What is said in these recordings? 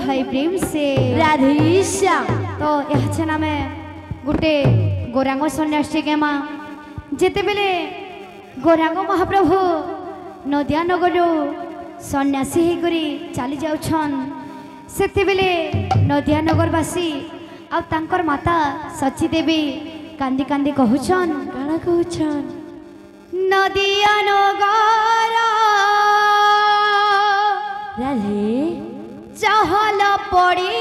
भाई प्रेम से राधेश्याम। तो यह नाम गोटे गौरांग सन्यासी के माँ जिते बेले गौरांग महाप्रभु नदिया नगर सन्यासी होकरी चली जाउछन सेते बेले नदिया नगरवासी आ तांकर माता सची देवी कांदी कांदी कहूछन काना कहूछन नदिया नगर राधे चहल पड़ी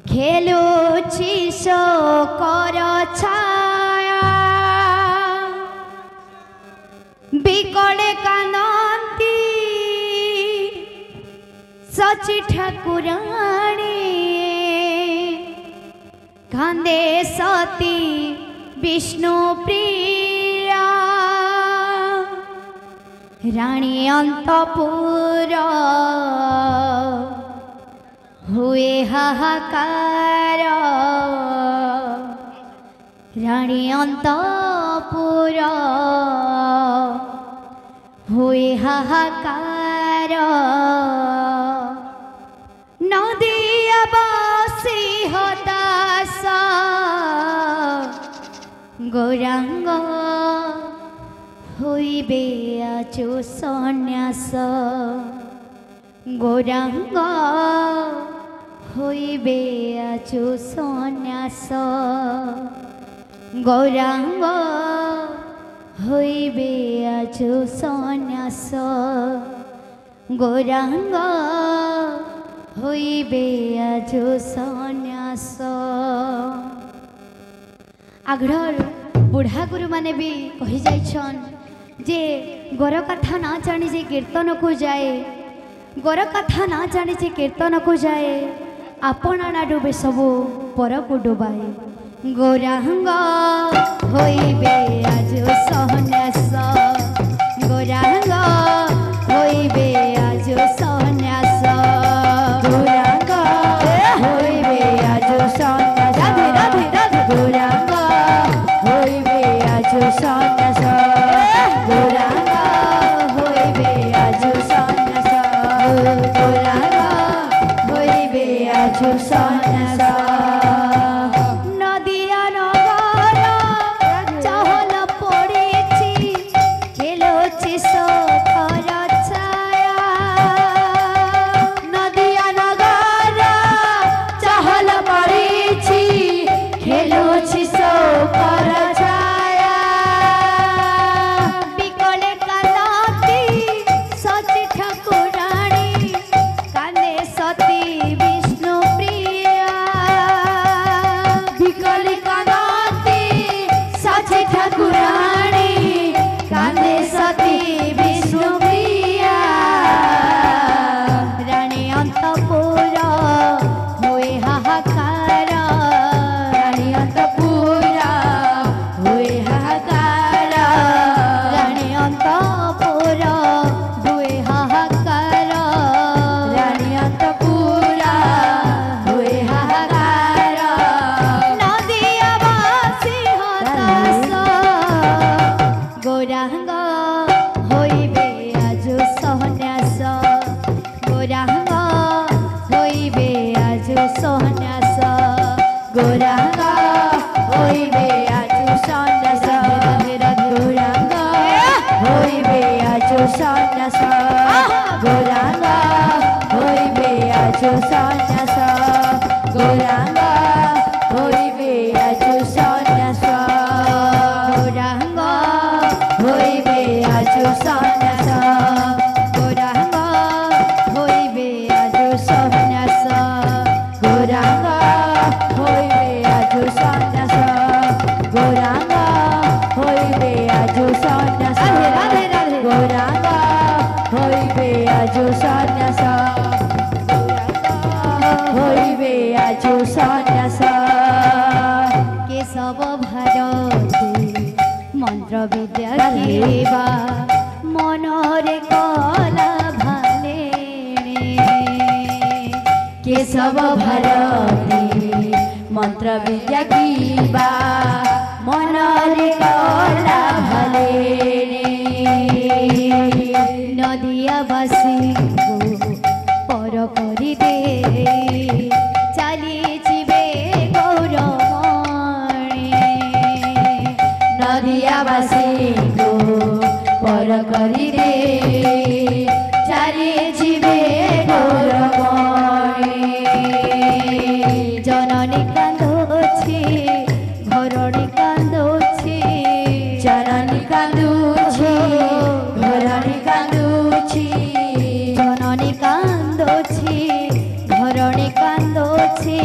खेलुछि शोकर छाया बिकले कानंती सची ठाकुराणी कांदे सती विष्णु प्रिया रानी अंतपुर हुए हाहाकार रानी अंतपुर हुए हाहाकार नदिया बासी हताश गौरांग होइबे आजो सन्यास गौरांग होइबे आजो सन्यास गौरांग होइबे आजो सन्यास गौरांग होइबे आजो सन्यास। आगढ़ बुढ़ा गुरु माने भी कही जाइछन जे गोर कथा ना जानी जे कीर्तन को जाए गोर कथा ना जानी जे कीर्तन को जाए आपण ना डूबे सबू पर को डुबाए गौरांग होइबे आज सन्यास गौरांग होइबे आज सन्यास गौरांग होइबे आज सन्यास राधे राधे राधे गौरांग होइबे आज सन्यास गौरांग होइबे आज सन्यास गौरांग होइबे आज सन्यास। नदिया नगर चहल पड़ी खेलुछि शोकर छाया नदिया नगर चहल पड़ी खेलुछि शोकर छाया बिकले कांदती सती ठाकुराणी कांदे सती विष्णु प्रिया बिकले कांदती सती ठाकुराणी कांदे सती विष्णु प्रिया रानी अंतपुर हुए हाहाकार रानी अंतपुर हुए हाहाकार रानी अंतपुर हुए हाहाकार रानी अंतपुर हुए हाहाकार नदिया बासी हताश गौरांग होइबे आज सन्यास गौरांग होइबे आज सन्यास गौरांग होइबे आज सन्यास गौरांग होइबे आज सन्यास गौरांग होइबे आज सन्यास गौरांग होइबे आज सन्यास गौरांग होइबे आज सन्यास गौरांग होइबे आज सन्यास गौरांग होइबे आज सन्यास गौरांग होइबे आज सन्यास राधे राधे गौरांग होइबे आज सन्यास होइबे आज सन्यास केशव भारती मंत्र विद्या खेवा मनरे कला भाले केशव भारती मंत्र विद्या कीबा मनरे कला भले नदिया बासी চালি যাবে গৌরমণি নদিয়াবাসীଙ୍କୁ পর କରି দে চারি ଯିବେ গৌরমণি জননী কান্দুছি ঘরণী কান্দুছি জননী কান্দুছি ঘরণী কান্দুছি জননী কান্দুছি ঘরণী কান্দুছি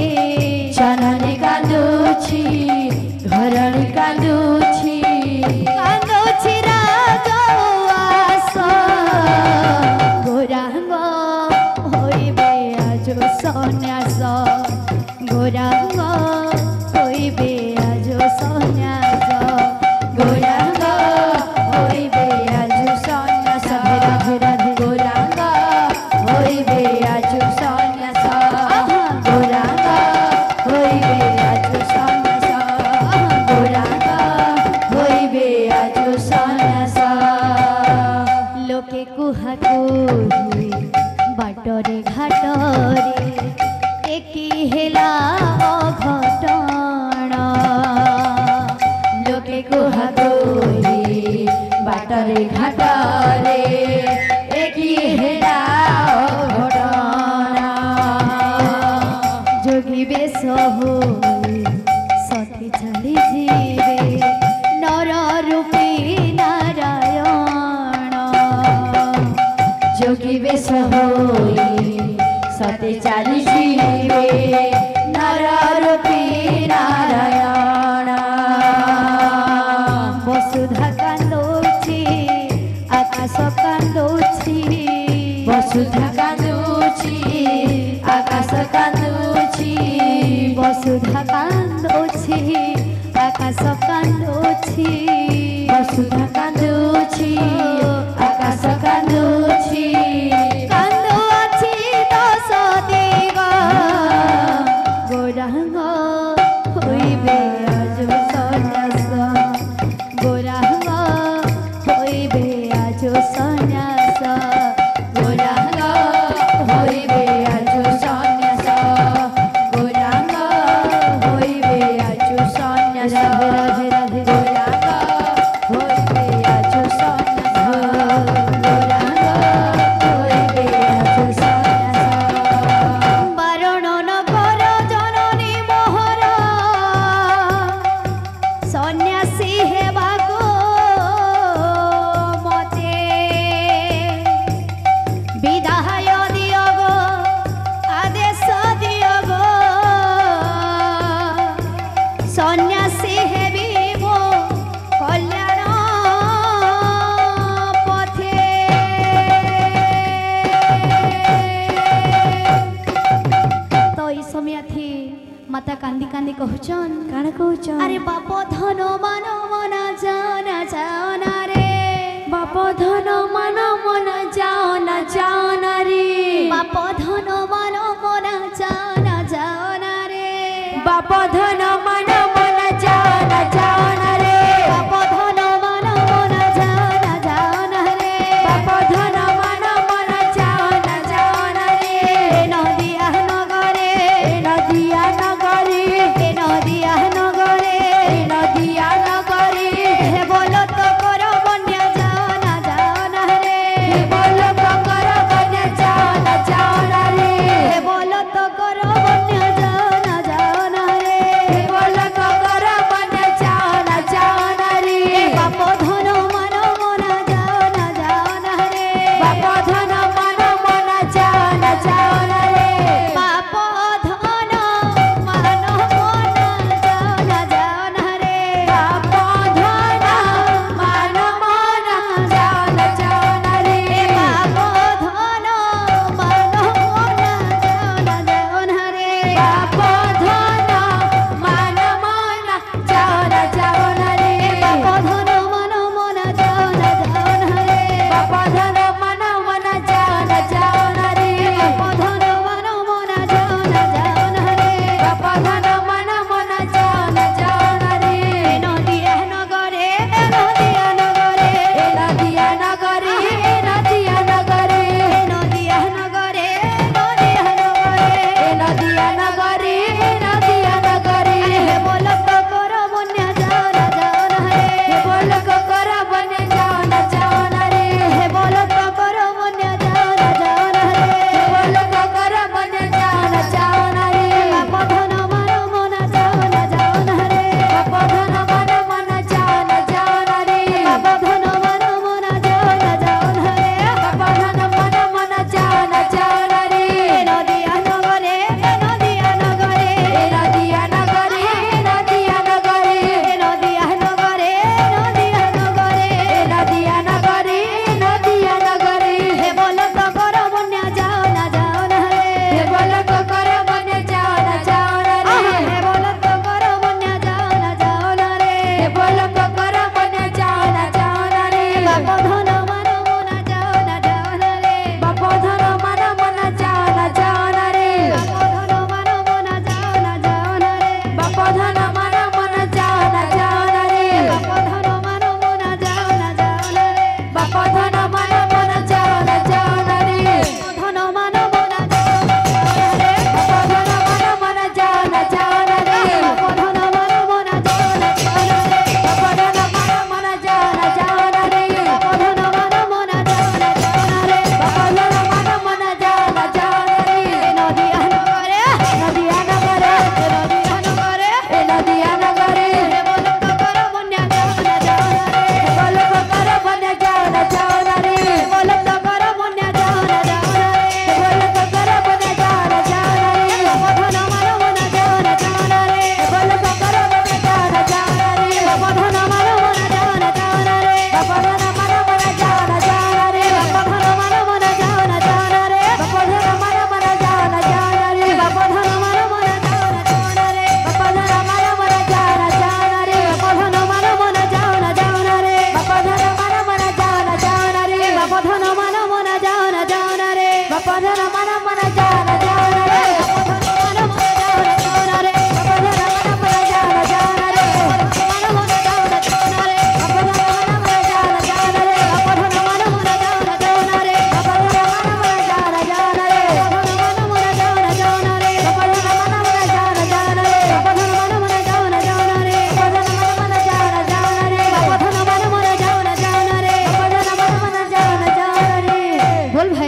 জননী কান্দুছি ঘরণী কান্দুছি কান্দুছি রাজওয়াস গৌরাঙ্গ হইবে আজ সন্ন্যাস গৌরাঙ্গ হইবে আজ সন্ন্যাস গৌরাঙ্গ হইবে আজ সন্ন্যাস রাধে রাধে গৌরাঙ্গ হইবে আজ সন্ন্যাস গৌরাঙ্গ হইবে আজ সন্ন্যাস গৌরাঙ্গ হইবে আজ সন্ন্যাস লোকে কুহা কুহি বাটরে ঘাটরে একই হেলা অঘটন লোকে কুহা কুহি বাটরে ঘাটরে একই হেলা ঘটনা যোগী বেশ হই সতী চালি যাবে নর রূপী নারায়ণ যোগী বেশ হই সতে চালি যাবে নররূপী নারায়ণ বসুধা কান্দুছি আকাশ কান্দুছি বসুধা কান্দুছি আকাশ কান্দুছি বসুধা কান্দুছি আকাশ কান্দুছি বসুধা কান্দুছি আকাশ কান্দুছি কান্দুছি দশ দিগ গৌরাঙ্গ হইবে আজ সন্ন্যাস গৌরাঙ্গ হইবে আজ সন্ন্যাস গৌরাঙ্গ হইবে আজ সন্ন্যাস গৌরাঙ্গ হইবে আজ সন্ন্যাস রাধে রাধে গৌরাঙ্গ হইবে আজ সন্ন্যাস গৌরাঙ্গ হইবে আজ সন্ন্যাস বারণ নগর জননী মোহর সন্ন্যাসী হেবাগো মতে বিদায় দিয় গো আদেশ দিয় গো সন্ন্যাসী হেবি মো কল্যাণ পথে তো এই সময় থি মাতা কান্দি কান্দি কহুছন কাণ কହୁଛ আরে বাপ ধন মান মনা জানা জানা রে বাপ ধন মান মন যাও না যাও না রে বাপ ধন মান মনা জানা জানা রে বাপ ধন মান মন যাও না যাও না রে বাপ ধন মান মনা জানা জানা রে বাপ ধন মান মন যাও না যাও না রে নদিয়া নগরে নদিয়া নগরে নদিয়া নগরে নদিয়া নগরে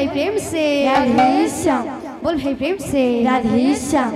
भाई प्रेम से राधे श्याम बोल भाई प्रेम से राधे श्याम